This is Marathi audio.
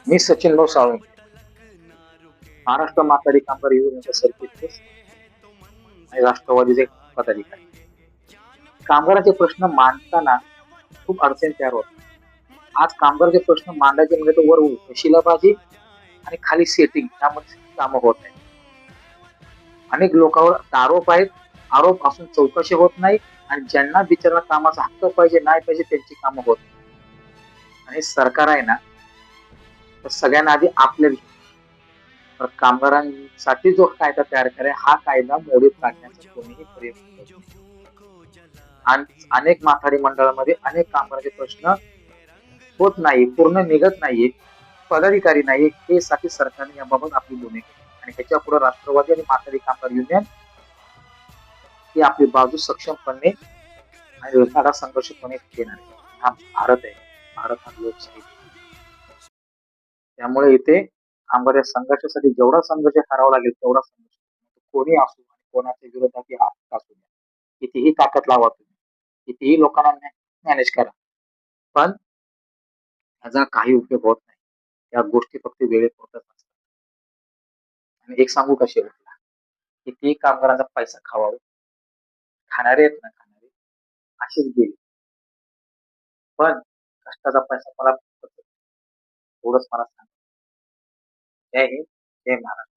मी सचिन भाऊ साळुंखे, महाराष्ट्र माथाडी कामगार युनियनचे सरचिटणीस आणि राष्ट्रवादीचे पदाधिकारी. कामगाराचे प्रश्न मांडताना खूप अडचणी तयार होतात. आज कामगाराचे प्रश्न मांडायचे म्हणजे तो वर वशिलाबाजी आणि खाली सेटिंग यामध्ये कामं होत आहेत. अनेक लोकांवर आरोप आहेत. आरोप असून चौकशी होत नाही आणि ज्यांना बिचारा कामाचा हक्क पाहिजे नाही पाहिजे त्यांची कामं होत नाही. आणि सरकार आहे ना, तर सगळ्यांना आधी आपल्या तर कामगारांसाठी जो कायदा तयार केलाय हा कायदा मोडीत काढण्याचा कोणीही प्रयत्न करत नाही. अनेक माथाडी मंडळामध्ये अनेक कामगारांचे प्रश्न होत नाही, पूर्ण निघत नाहीये, पदाधिकारी नाही हे साठी सरकारने याबाबत आपली भूमिका घेतली आणि त्याच्या पुढे राष्ट्रवादी आणि माथाडी कामगार युनियन ही आपली बाजू सक्षमपणे आणि लढा संघर्षपणे देणार आहे. हा भारत आहे. भारत हा लोकशाही देश. त्यामुळे इथे कामगार संघर्षासाठी जेवढा संघर्ष करावा लागेल तेवढा संघर्ष कोणी असो आणि कोणाच्या विरोधात असू द्या. कितीही ताकद लावा तुम्ही, कितीही लोकांना मॅनेज करा, पण त्याचा काही उपयोग होत नाही. या गोष्टी फक्त वेळेत होतच असतात. आणि एक सांगू का शेवटला, कितीही कामगारांचा पैसा खावा, खाणारे आहेत ना खाणारे, असेच गेले. पण कष्टाचा पैसा मला एवढंच मला सांग. जय हिंद, जय महाराष्ट्र.